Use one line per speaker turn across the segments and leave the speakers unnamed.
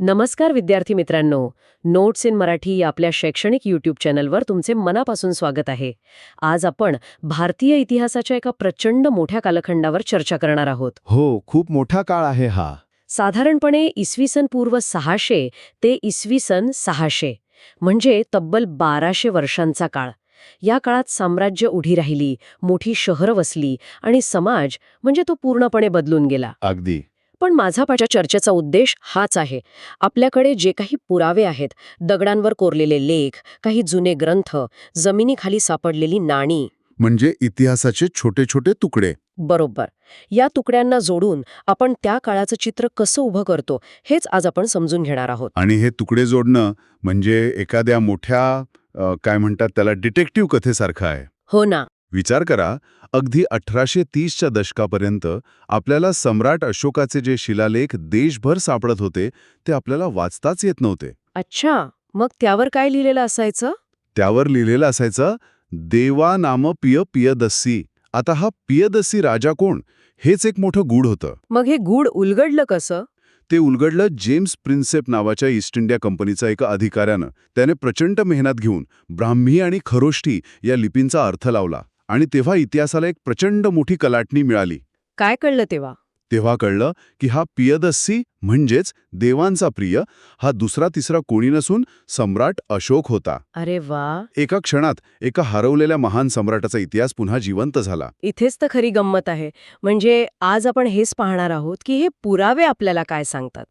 नमस्कार विद्यार्थी मित्रांनो. नोट्स इन मराठी या आपल्या शैक्षणिक यूट्यूब चॅनलवर तुमचे मनापासून स्वागत आहे. आज आपण भारतीय इतिहासाच्या एका प्रचंड मोठ्या कालखंडावर चर्चा करणार आहोत.
हो, खूप मोठा काळ आहे हा.
साधारणपणे इसवी सन पूर्व 600 ते इसवी सन 600 म्हणजे तब्बल 1200 वर्षांचा काळ. या काळात साम्राज्य उभी राहिली, मोठी शहरं वसली आणि समाज म्हणजे तो पूर्णपणे बदलून गेला.
अगदी.
पण माझा चर्चेचा उद्देश हाच आहे. आपल्याकडे जे काही पुरावे आहेत, दगडांवर कोरलेले लेख, काही जुने ग्रंथ, जमिनीखाली सापडलेली नाणी.
म्हणजे इतिहासाचे छोटे छोटे तुकडे.
बरोबर. या तुकड्यांना जोडून आपण त्या काळाचं चित्र कसं उभं करतो हेच आज आपण समजून घेणार आहोत.
आणि हे तुकडे जोडणं म्हणजे एखाद्या मोठ्या काय म्हणतात त्याला, डिटेक्टिव्ह कथेसारखं आहे.
हो ना.
विचार करा, अगदी 1830च्या दशकापर्यंत आपल्याला सम्राट अशोकाचे जे शिलालेख देशभर सापडत होते ते आपल्याला वाचताच येत नव्हते.
अच्छा, मग त्यावर काय लिहिलेलं असायचं?
त्यावर लिहिलेलं असायचं, देवा नाम पियदस्सी. आता हा पियदस्सी राजा कोण, हेच एक मोठं गूढ होतं.
मग हे गूढ उलगडलं कसं?
ते उलगडलं जेम्स प्रिन्सेप नावाच्या ईस्ट इंडिया कंपनीचा एका अधिकाऱ्यानं. त्याने प्रचंड मेहनत घेऊन ब्राह्मी आणि खरोष्ठी या लिपींचा अर्थ लावला आणि तेव्हा इतिहासाला एक प्रचंड मोठी कलाटणी मिळाली.
काय कळलं तेव्हा?
तेव्हा कळलं की हा पियदस्सी म्हणजेच देवांचा प्रिय, हा दुसरा तिसरा कोणी नसून सम्राट अशोक होता.
अरे वा.
एका क्षणात एका हरवलेल्या महान सम्राटाचा इतिहास पुन्हा जिवंत झाला.
इथेच तर खरी गंमत आहे. म्हणजे आज आपण हेच पाहणार आहोत की हे पुरावे आपल्याला काय सांगतात.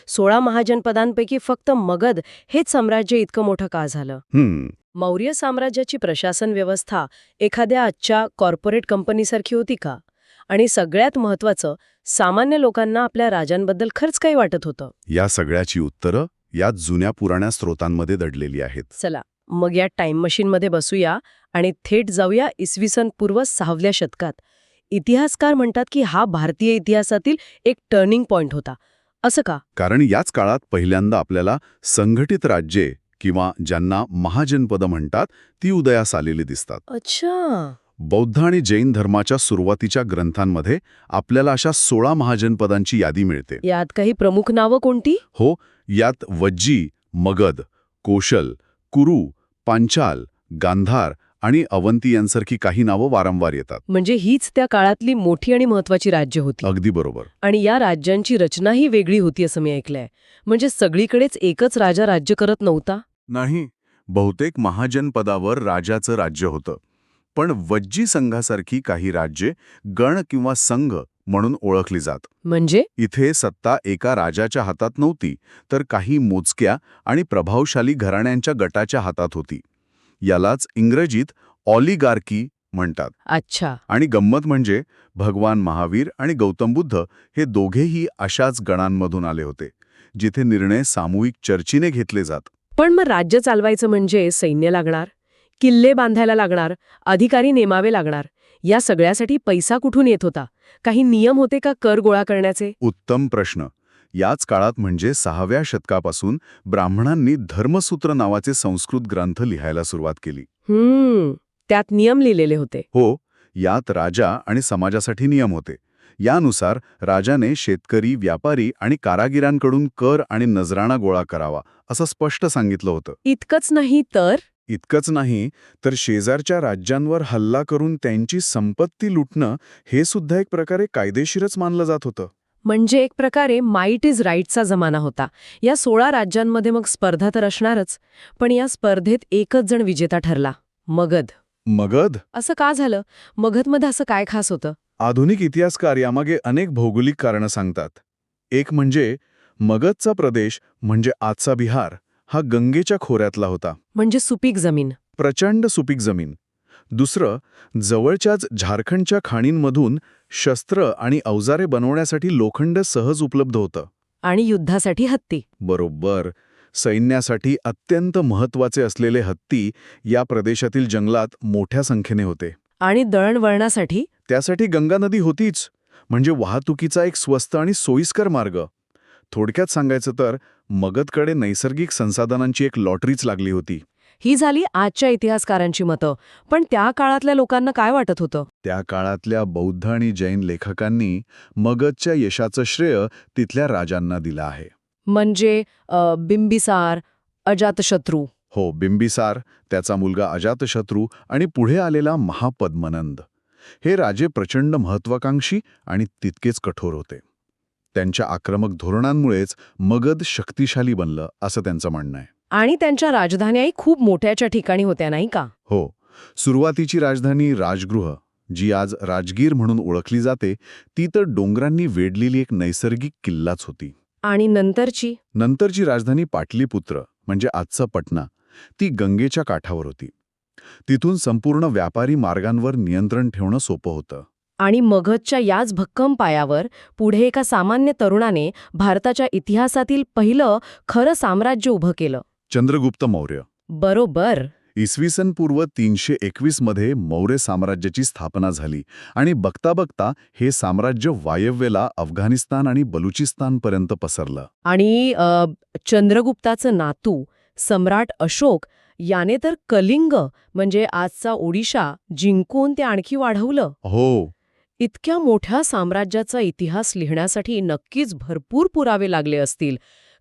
16 महाजनपदांपैकी फक्त मगध हेच साम्राज्य इतकं मोठं का झालं? मौर्य साम्राज्याची प्रशासन व्यवस्था एखाद्या आजच्या कॉर्पोरेट कंपनीसारखी होती का? आणि सगळ्यात महत्वाचं, सामान्य लोकांना आपल्या राजांबद्दल खरंच काही वाटत होतं?
या सगळ्याची उत्तरं या जुन्या पुराण्या स्रोतांमध्ये दडलेली आहेत.
चला मग या टाइम मशीनमध्ये बसूया आणि थेट जाऊया इसवी सन पूर्व 6व्या शतकात. इतिहासकार म्हणतात की हा भारतीय इतिहासातील एक टर्निंग पॉइंट होता. असं का?
कारण याच काळात पहिल्यांदा आपल्याला संघटित राज्ये किंवा ज्यांना महाजनपदं म्हणतात ती उदयास आलेली दिसतात.
अच्छा.
बौद्ध आणि जैन धर्माच्या सुरुवातीच्या ग्रंथांमध्ये आपल्याला अशा 16 महाजनपदांची यादी मिळते.
यात काही प्रमुख नावं कोणती?
हो, यात वज्जी, मगध, कोशल, कुरु, पांचाल, गांधार आणि अवंती यांसारखी काही नावं वारंवार येतात.
म्हणजे हीच त्या काळातली मोठी आणि महत्वाची राज्य होती.
अगदी बरोबर.
आणि या राज्यांची रचनाही वेगळी होती असं मी ऐकलंय. म्हणजे सगळीकडेच एकच राजा राज्य करत नव्हता?
नाही, बहुतेक महाजनपदावर राजाचं राज्य होतं. पण वज्जी संघासारखी काही राज्ये गण किंवा संघ म्हणून ओळखली जात.
म्हणजे
इथे सत्ता एका राजाच्या हातात नव्हती, तर काही मोजक्या आणि प्रभावशाली घराण्यांच्या गटाच्या हातात होती. यालाच इंग्रजीत ऑलिगार्की म्हणतात.
अच्छा.
आणि गंमत म्हणजे भगवान महावीर आणि गौतम बुद्ध हे दोघेही अशाच गणांमधून आले होते, जिथे निर्णय सामूहिक चर्चेने घेतले जात.
पण मग राज्य चालवायचं म्हणजे सैन्य लागणार, किल्ले बांधायला लागणार, अधिकारी नेमावे लागणार. या सगळ्यासाठी पैसा कुठून येत होता? काही नियम होते का कर गोळा करण्याचे?
उत्तम प्रश्न. याच काळात म्हणजे 6व्या शतकापासून ब्राह्मणांनी धर्मसूत्र नावाचे संस्कृत ग्रंथ लिहायला सुरुवात केली.
त्यात नियम लिहिलेले होते?
हो, यात राजा आणि समाजासाठी नियम होते. यानुसार राजाने शेतकरी, व्यापारी आणि कारागिरांकडून कर आणि नजराणा गोळा करावा असं स्पष्ट सांगितलं होतं.
इतकंच नाही
तर शेजारच्या राज्यांवर हल्ला करून त्यांची संपत्ती लुटणं हे सुद्धा एक प्रकारे कायदेशीरच मानलं जात होतं.
म्हणजे एक प्रकारे माईट इज राईटचा जमाना होता. या 16 राज्यांमध्ये मग स्पर्धा तर असणारच, पण या स्पर्धेत एकच जण विजेता ठरला, मगध.
मगध?
असं का झालं? मगधमध्ये असं काय खास होतं?
आधुनिक इतिहासकार यामागे अनेक भौगोलिक कारणं सांगतात. एक म्हणजे मगधचा प्रदेश म्हणजे आजचा बिहार हा गंगेच्या खोऱ्यातला होता.
म्हणजे सुपीक जमीन.
प्रचंड सुपीक जमीन. दुसरं, जवळच्याच झारखंडच्या खाणींमधून शस्त्र आणि अवजारे बनवण्यासाठी लोखंड सहज उपलब्ध होतं.
आणि युद्धासाठी हत्ती.
बरोबर. सैन्यासाठी अत्यंत महत्वाचे असलेले हत्ती या प्रदेशातील जंगलात मोठ्या संख्येने होते.
आणि दळणवळणासाठी?
त्यासाठी गंगा नदी होतीच. म्हणजे वाहतुकीचा एक स्वस्त आणि सोयीस्कर मार्ग. थोडक्यात सांगायचं तर मगधकडे नैसर्गिक संसाधनांची एक लॉटरीच लागली होती.
ही झाली आजच्या इतिहासकारांची मतं. पण त्या काळातल्या लोकांना काय वाटत होतं?
त्या काळातल्या बौद्ध आणि जैन लेखकांनी मगधच्या यशाचं श्रेय तिथल्या राजांना दिलं आहे.
म्हणजे बिंबिसार, अजातशत्रू.
हो, बिंबिसार, त्याचा मुलगा अजातशत्रू आणि पुढे आलेला महापद्मनंद. हे राजे प्रचंड महत्वाकांक्षी आणि तितकेच कठोर होते. त्यांच्या आक्रमक धोरणांमुळेच मगध शक्तिशाली बनलं असं त्यांचं म्हणणं आहे.
आणि त्यांच्या राजधान्याही खूप मोठ्याच्या ठिकाणी होत्या नाही का?
हो, सुरुवातीची राजधानी राजगृह, जी आज राजगीर म्हणून ओळखली जाते, ती तर डोंगरांनी वेढलेली एक नैसर्गिक किल्लाच होती.
आणि
नंतरची राजधानी पाटलीपुत्र म्हणजे आजचा पटना, ती गंगेच्या काठावर होती. तिथून संपूर्ण व्यापारी मार्गांवर नियंत्रण ठेवणं सोपं होतं.
आणि मगधच्या याच भक्कम पायावर पुढे एका सामान्य तरुणाने भारताच्या इतिहासातील पहिलं खरं साम्राज्य उभं केलं.
चंद्रगुप्त मौर्य.
बरोबर.
इसवी सन पूर्व 321 मध्ये मौर्य साम्राज्याची स्थापना झाली आणि बघता बघता हे साम्राज्य वायव्येला अफगाणिस्तान आणि बलुचिस्तानपर्यंत पसरलं.
आणि चंद्रगुप्ताचं नातू सम्राट अशोक याने तर कलिंग म्हणजे आजचा ओडिशा जिंकून ते आणखी वाढवलं.
हो,
इतक्या मोठ्या साम्राज्याचा इतिहास लिहिण्यासाठी नक्कीच भरपूर पुरावे लागले असतील.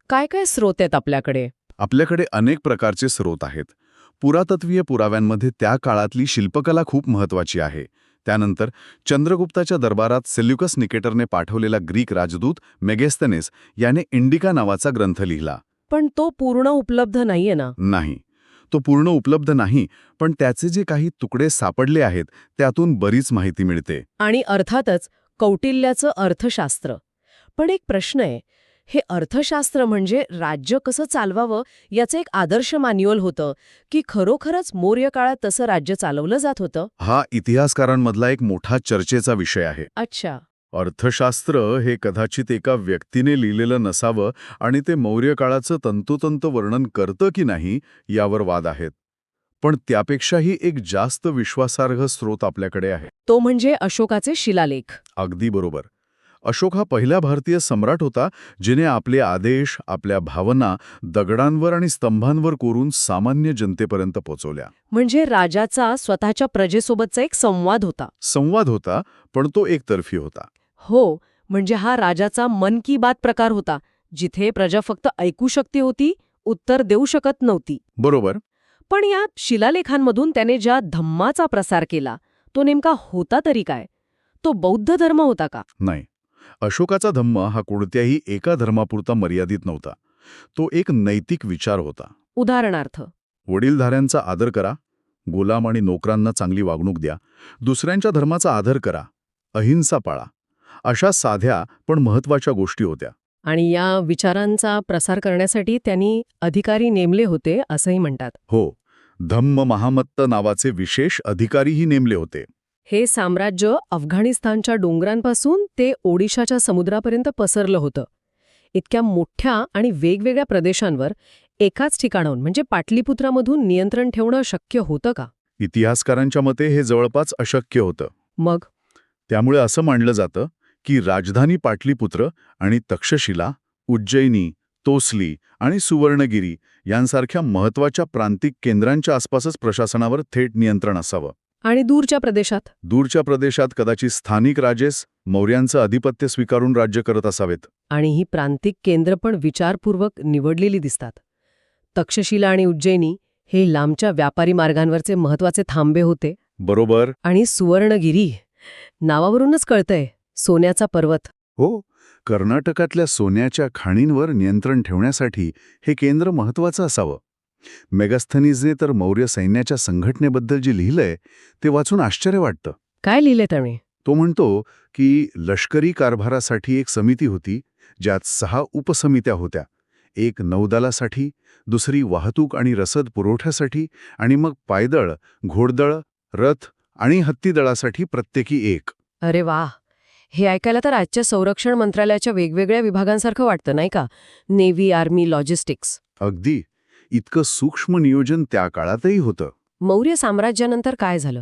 काय काय स्रोत आहेत आपल्याकडे?
आपल्याकडे अनेक प्रकारचे स्रोत आहेत. पुरातत्वीय पुराव्यांमध्ये त्या काळातली शिल्पकला खूप महत्वाची आहे. त्यानंतर चंद्रगुप्ताच्या दरबारात सेल्युकस निकेटरने पाठवलेला ग्रीक राजदूत मेगेस्थनेस याने इंडिका नावाचा ग्रंथ लिहिला.
पण तो पूर्ण उपलब्ध नाहीये ना?
नाही, तो पूर्ण उपलब्ध नाही, पण त्याचे जे काही तुकडे सापडले आहेत त्यातून बरीच माहिती मिळते.
आणि अर्थातच कौटिल्याचं अर्थशास्त्र. पण एक प्रश्न आहे, हे अर्थशास्त्र म्हणजे राज्य कसं चालवावं याचं एक आदर्श मॅन्युअल होतं की खरोखरच मौर्य काळात तसं राज्य चालवलं जात होतं?
हा इतिहासकारांमधला एक मोठा चर्चेचा विषय आहे.
अच्छा.
अर्थशास्त्र हे कदाचित एका व्यक्तीने लिहिलेलं नसावं आणि ते मौर्य काळाचं तंतोतंत वर्णन करतं की नाही यावर वाद आहेत. पण त्यापेक्षाही एक जास्त विश्वासार्ह स्रोत आपल्याकडे आहे.
तो म्हणजे अशोकाचे शिलालेख.
अगदी बरोबर. अशोक हा पहिला भारतीय सम्राट होता जिने आपले आदेश, आपल्या भावना दगडांवर आणि स्तंभांवर कोरून सामान्य जनतेपर्यंत पोहोचवल्या.
म्हणजे राजाचा स्वतःच्या प्रजेसोबतचा एक संवाद होता.
पण तो एकतर्फी होता.
हो, म्हणजे हा राजाचा मन की बात प्रकार होता, जिथे प्रजा फक्त ऐकू शकते होती, उत्तर देऊ शकत नव्हती.
बरोबर.
पण या शिलालेखांमधून त्याने ज्या धम्माचा प्रसार केला तो नेमका होता तरी काय? तो बौद्ध धर्म होता का?
नाही, अशोकाचा धम्म हा कोणत्याही एका धर्मापुरता मर्यादित नव्हता. तो एक नैतिक विचार होता.
उदाहरणार्थ,
वडीलधाऱ्यांचा आदर करा, गुलाम आणि नोकरांना चांगली वागणूक द्या, दुसऱ्यांच्या धर्माचा आदर करा, अहिंसा पाळा. अशा साध्या पण महत्वाच्या गोष्टी होत्या.
आणि या विचारांचा प्रसार करण्यासाठी त्यांनी अधिकारी नेमले होते असंही म्हणतात.
हो, धम्म महामत्त नावाचे विशेष अधिकारीही नेमले होते.
हे साम्राज्य अफगाणिस्तानच्या डोंगरांपासून ते ओडिशाच्या समुद्रापर्यंत पसरलं होतं. इतक्या मोठ्या आणि वेगवेगळ्या प्रदेशांवर एकाच ठिकाणाहून म्हणजे पाटलीपुत्रामधून नियंत्रण ठेवणं शक्य होतं का?
इतिहासकारांच्या मते हे जवळपास अशक्य होतं.
मग
त्यामुळे असं मानलं जातं की राजधानी पाटलीपुत्र आणि तक्षशिला, उज्जैनी, तोसली आणि सुवर्णगिरी यांसारख्या महत्वाच्या प्रांतिक केंद्रांच्या आसपासच प्रशासनावर थेट नियंत्रण असावं.
आणि दूरच्या प्रदेशात
कदाचित स्थानिक राजेस मौर्यांचं आधिपत्य स्वीकारून राज्य करत असावेत.
आणि ही प्रांतिक केंद्र पण विचारपूर्वक निवडलेली दिसतात. तक्षशिला आणि उज्जैनी हे लांबच्या व्यापारी मार्गांवरचे महत्वाचे थांबे होते.
बरोबर.
आणि सुवर्णगिरी नावावरूनच कळतंय, सोन्याचा पर्वत.
हो, कर्नाटकातल्या सोन्याच्या खाणींवर नियंत्रण ठेवण्यासाठी हे केंद्र महत्वाचं असावं. मेगास्थनीजने तर मौर्य सैन्याच्या संघटनेबद्दल जे लिहिलंय ते वाचून आश्चर्य वाटतं.
काय लिहिलंय त्याने?
तो म्हणतो की लष्करी कारभारासाठी एक समिती होती, ज्यात 6 उपसमित्या होत्या. एक नौदलासाठी, दुसरी वाहतूक आणि रसद पुरवठ्यासाठी आणि मग पायदळ, घोडदळ, रथ आणि हत्तीदळासाठी प्रत्येकी एक.
अरे वा, हे ऐकायला तर आजच्या संरक्षण मंत्रालयाच्या वेगवेगळ्या विभागांसारखं वाटतं नाही का? Navy, army, logistics.
अगदी. इतकं सूक्ष्म नियोजन त्या काळातही होतं.
मौर्य साम्राज्यानंतर काय झालं?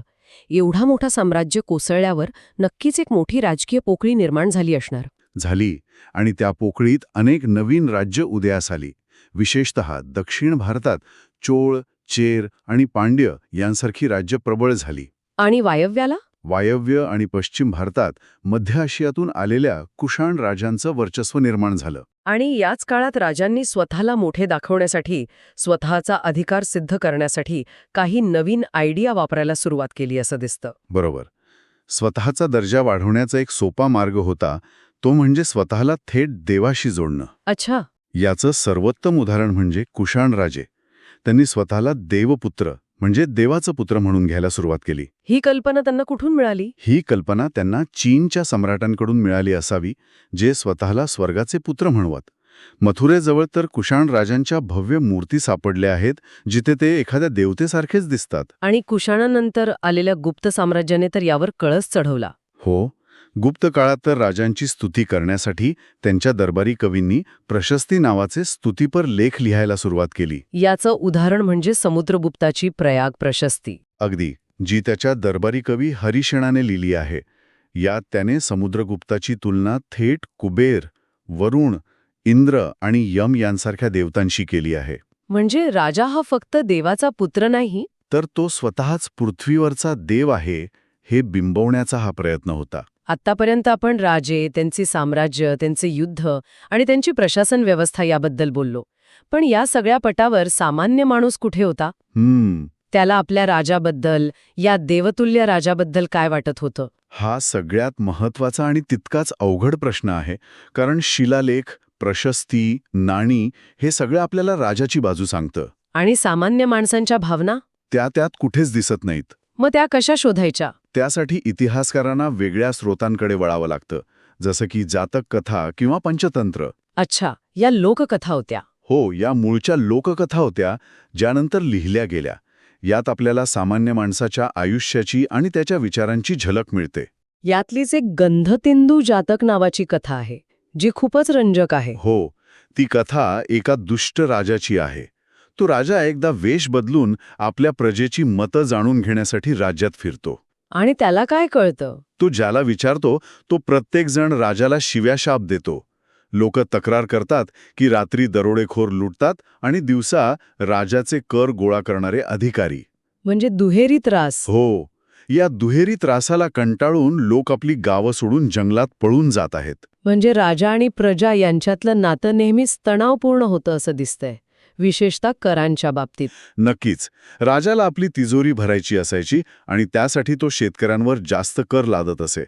एवढा मोठा साम्राज्य कोसळल्यावर नक्कीच एक मोठी राजकीय पोकळी निर्माण झाली असणार.
झाली, आणि त्या पोकळीत अनेक नवीन राज्य उदयास आली. विशेषतः दक्षिण भारतात चोळ, चेर आणि पांड्य यांसारखी राज्य प्रबळ झाली.
आणि वायव्याला?
वायव्य आणि पश्चिम भारतात मध्य आशियातून आलेल्या कुशाण राजांचं वर्चस्व निर्माण झालं.
आणि याच काळात राजांनी स्वतःला मोठे दाखवण्यासाठी, स्वतःचा अधिकार सिद्ध करण्यासाठी काही नवीन आयडिया वापरायला सुरुवात केली असं दिसतं.
बरोबर. स्वतःचा दर्जा वाढवण्याचा एक सोपा मार्ग होता, तो म्हणजे स्वतःला थेट देवाशी जोडणं.
अच्छा.
याचं सर्वोत्तम उदाहरण म्हणजे कुशाण राजे. त्यांनी स्वतःला देवपुत्र म्हणजे देवाचं पुत्र म्हणून घ्यायला सुरुवात केली.
ही कल्पना त्यांना कुठून मिळाली?
ही कल्पना त्यांना चीनच्या सम्राटांकडून मिळाली असावी, जे स्वतःला स्वर्गाचे पुत्र म्हणवत. मथुरेजवळ तर कुशाण राजांच्या भव्य मूर्ती सापडल्या आहेत, जिथे ते एखाद्या देवतेसारखेच दिसतात.
आणि कुशाणानंतर आलेल्या गुप्त साम्राज्याने तर यावर कळस चढवला.
हो, गुप्त काळात तर राजांची स्तुती करण्यासाठी त्यांच्या दरबारी कवींनी प्रशस्ती नावाचे स्तुतीपर लेख लिहायला सुरुवात केली.
याचं उदाहरण म्हणजे समुद्रगुप्ताची प्रयाग प्रशस्ती.
अगदी, जी त्याच्या दरबारी कवी हरिशेणाने लिहिली आहे. यात त्याने समुद्रगुप्ताची तुलना थेट कुबेर, वरुण, इंद्र आणि यम यांसारख्या देवतांशी केली आहे.
म्हणजे राजा हा फक्त देवाचा पुत्र नाही,
तर तो स्वतःच पृथ्वीवरचा देव आहे, हे बिंबवण्याचा हा प्रयत्न होता.
आत्तापर्यंत आपण राजे, त्यांची साम्राज्य, त्यांचे युद्ध आणि त्यांची प्रशासन व्यवस्था याबद्दल बोललो. पण या सगळ्या पटावर सामान्य माणूस कुठे होता? त्याला आपल्या राजाबद्दल, या देवतुल्य राजाबद्दल काय वाटत होतं?
हा सगळ्यात महत्वाचा आणि तितकाच अवघड प्रश्न आहे, कारण शिलालेख, प्रशस्ती, नाणी हे सगळं आपल्याला राजाची बाजू सांगतं.
आणि सामान्य माणसांच्या भावना?
त्यात कुठेच दिसत नाहीत.
मग त्या कशा शोधायच्या?
त्यासाठी इतिहासकारांना वेगळ्या स्रोतांकडे वळावं लागतं, जसं की जातक कथा किंवा पंचतंत्र.
अच्छा, या लोककथा होत्या.
हो, या मूळच्या लोककथा होत्या, ज्यानंतर लिहिल्या गेल्या. यात आपल्याला सामान्य माणसाच्या आयुष्याची आणि त्याच्या विचारांची झलक मिळते.
यातलीच एक गंधतेंदू जातक नावाची कथा आहे, जी खूपच रंजक आहे.
हो, ती कथा एका दुष्ट राजाची आहे. तो राजा एकदा वेश बदलून आपल्या प्रजेची मतं जाणून घेण्यासाठी राज्यात फिरतो.
आणि त्याला काय कळतं?
तो ज्याला विचारतो तो प्रत्येकजण राजाला शिव्याशाप देतो. लोक तक्रार करतात की रात्री दरोडेखोर लुटतात आणि दिवसा राजाचे कर गोळा करणारे अधिकारी.
म्हणजे दुहेरी त्रास.
हो, या दुहेरी त्रासाला कंटाळून लोक आपली गावं सोडून जंगलात पळून जात आहेत.
म्हणजे राजा आणि प्रजा यांच्यातलं नातं नेहमीच तणावपूर्ण होतं असं दिसतंय, विशेषतः करांच्या बाबतीत.
नक्कीच, राजाला आपली तिजोरी भरायची असायची आणि त्यासाठी तो शेतकऱ्यांवर जास्त कर लादत असे.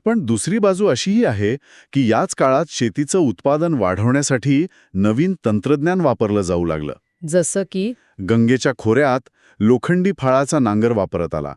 पण दुसरी बाजू अशीही आहे की याच काळात शेतीचं उत्पादन वाढवण्यासाठी नवीन तंत्रज्ञान वापरलं जाऊ लागलं.
जसं की
गंगेच्या खोऱ्यात लोखंडी फाळाचा नांगर वापरत आला.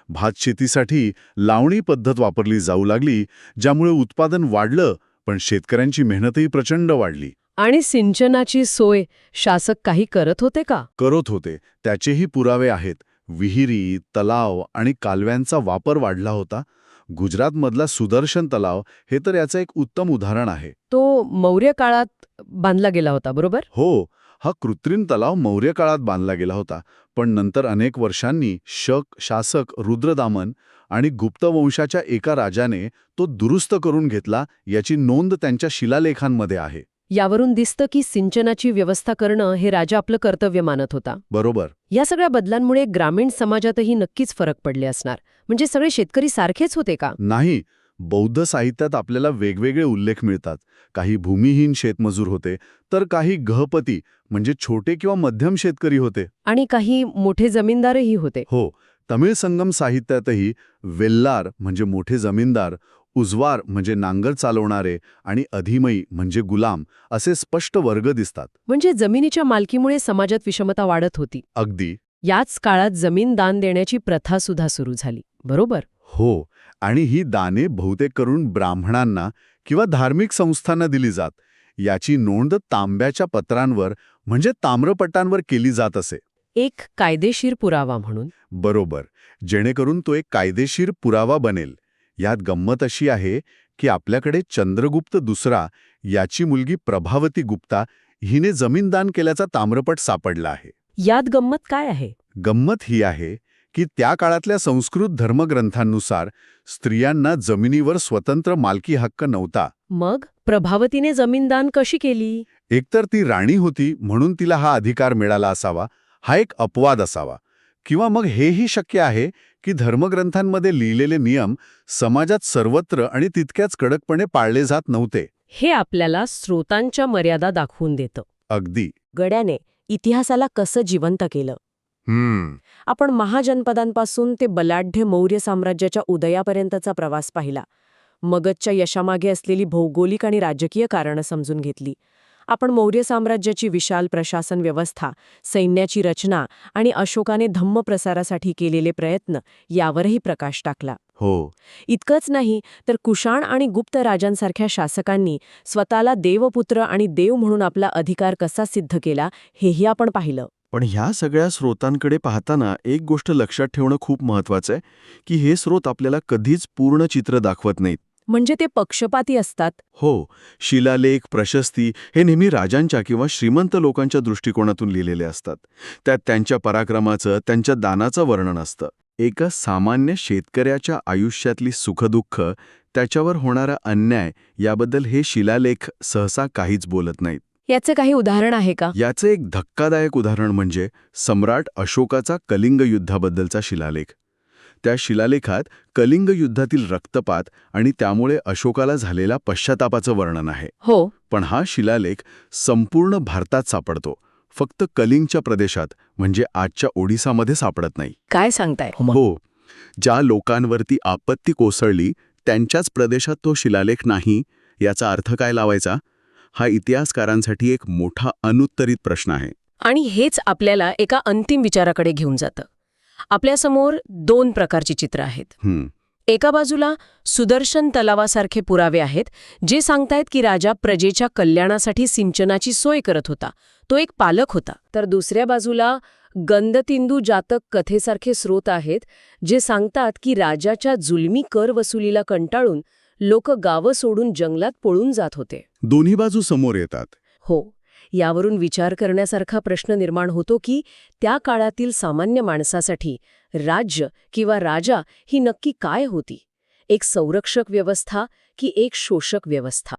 भातशेतीसाठी लावणी पद्धत वापरली जाऊ लागली, ज्यामुळे उत्पादन वाढलं, पण शेतकऱ्यांची मेहनतही प्रचंड वाढली.
आणि सिंचनाची सोय शासक काही करत होते का?
करत होते, त्याचेही पुरावे आहेत. विहिरी, तलाव आणि कालव्यांचा वापर वाढला होता. गुजरातमधला सुदर्शन तलाव हे तर याचं एक उत्तम उदाहरण आहे.
तो मौर्य काळात बांधला गेला होता, बरोबर?
हो, हा कृत्रिम तलाव मौर्य काळात बांधला गेला होता, पण नंतर अनेक वर्षांनी शासक रुद्रदामन आणि गुप्त वंशाच्या एका राजाने तो दुरुस्त करून घेतला, याची नोंद त्यांच्या शिलालेखांमध्ये आहे.
यावरून दिसतं की सिंचनाची व्यवस्था करणं हे राजा आपलं कर्तव्य मानत होता.
बरोबर.
या सगळ्या बदलांमुळे ग्रामीण समाजातही नक्कीच फरक पडले असणार. म्हणजे सगळे शेतकरी सारखेच होते का?
नाही. बौद्ध साहित्यात आपल्याला वेगवेगळे उल्लेख मिळतात. काही भूमिहीन शेतमजूर होते, तर काही गहपती म्हणजे छोटे किंवा मध्यम शेतकरी होते.
आणि काही मोठे जमीनदारही होते.
हो, तमिळ संगम साहित्यातही वेल्लार म्हणजे मोठे जमीनदार, उजवार म्हणजे नांगर चालवणारे आणि अधिमई म्हणजे गुलाम असे स्पष्ट वर्ग दिसतात.
म्हणजे जमिनीच्या मालकीमुळे समाजात विषमता वाढत होती.
अगदी.
याच काळात जमीन दान देण्याची प्रथा सुद्धा सुरू झाली, बरोबर?
हो, आणि ही दाने बहुतेक करून ब्राह्मणांना किंवा धार्मिक संस्थांना दिली जात. याची नोंद तांब्याच्या पत्रांवर म्हणजे ताम्रपटांवर केली जात असे.
एक कायदेशीर पुरावा म्हणून.
बरोबर, जेणेकरून तो एक कायदेशीर पुरावा बनेल. यात गंमत अशी आहे की आपल्याकडे चंद्रगुप्त दुसरा याची मुलगी प्रभावती गुप्ता हिने जमीन दान केल्याचा ताम्रपट सापडला आहे.
यात गंमत काय आहे?
गंमत ही आहे की त्या काळातल्या संस्कृत धर्मग्रंथांनुसार स्त्रियांना जमिनीवर स्वतंत्र मालकी हक्क नव्हता.
मग प्रभावतीने जमीन दान कशी केली?
एकतर ती राणी होती म्हणून तिला हा अधिकार मिळाला असावा, हा एक अपवाद असावा. किंवा मग हेही शक्य आहे की धर्मग्रंथांमध्ये लिहिलेले नियम समाजात सर्वत्र आणि तितक्याच कडकपणे पाळले जात नव्हते.
हे आपल्याला स्रोतांच्या मर्यादा दाखवून देतं.
अगदी.
गड्याने इतिहासाला कसं जिवंत केलं. आपण महाजनपदांपासून ते बलाढ्य मौर्य साम्राज्याच्या उदयापर्यंतचा प्रवास पाहिला. मगधच्या यशामागे असलेली भौगोलिक आणि राजकीय कारणं समजून घेतली. आपण मौर्य साम्राज्याची विशाल प्रशासन व्यवस्था, सैन्याची रचना आणि अशोकाने धम्म प्रसारासाठी केलेले प्रयत्न यावरही प्रकाश टाकला.
हो.
इतकंच नाही तर कुशाण आणि गुप्त राजांसारख्या शासकांनी स्वतःला देवपुत्र आणि देव म्हणून आपला अधिकार कसा सिद्ध केला हेही आपण पाहिलं.
पण ह्या सगळ्या स्रोतांकडे पाहताना एक गोष्ट लक्षात ठेवणं खूप महत्वाचं आहे की हे स्रोत आपल्याला कधीच पूर्ण चित्र दाखवत नाहीत.
म्हणजे ते पक्षपाती असतात.
हो, शिलालेख, प्रशस्ती हे नेहमी राजांच्या किंवा श्रीमंत लोकांच्या दृष्टिकोनातून लिहिलेले असतात. त्यात त्यांच्या पराक्रमाचं, त्यांच्या दानाचं वर्णन असतं. एका सामान्य शेतकऱ्याच्या आयुष्यातली सुखदुःख, त्याच्यावर होणारा अन्याय याबद्दल हे शिलालेख सहसा काहीच बोलत नाहीत.
याचे काही उदाहरण आहे का?
याचे एक धक्कादायक उदाहरण म्हणजे सम्राट अशोकाचा कलिंग युद्धाबद्दलचा शिलालेख. त्या शिलालेखात कलिंग युद्धातील रक्तपात आणि त्यामुळे अशोकाला झालेल्या पश्चातापाचं वर्णन आहे.
हो.
पण हा शिलालेख संपूर्ण भारतात सापडतो, फक्त कलिंगच्या प्रदेशात म्हणजे आजच्या ओडिसामध्ये सापडत नाही.
काय सांगताय?
हो, ज्या लोकांवरती आपत्ती कोसळली त्यांच्याच प्रदेशात तो शिलालेख नाही, याचा अर्थ काय लावायचा? हा इतिहासकारांसाठी एक मोठा अनुत्तरित प्रश्न आहे.
आणि हेच आपल्याला एका अंतिम विचाराकडे घेऊन जातं. आपल्यासमोर दोन प्रकारची चित्र आहेत. एका बाजूला सुदर्शन तलावासारखे पुरावे आहेत जे सांगतायत की राजा प्रजेच्या कल्याणासाठी सिंचनाची सोय करत होता, तो एक पालक होता. तर दुसऱ्या बाजूला गंधतिंदू जातक कथेसारखे स्रोत आहेत जे सांगतात की राजाच्या जुलमी कर वसुलीला कंटाळून लोक गावं सोडून जंगलात पळून जात होते.
दोन्ही बाजू समोर येतात.
हो. यावरून विचार करण्यासारखा प्रश्न निर्माण होतो की त्या काळातील सामान्य माणसासाठी राज्य किंवा राजा ही नक्की काय होती? एक संरक्षक व्यवस्था की एक शोषक व्यवस्था?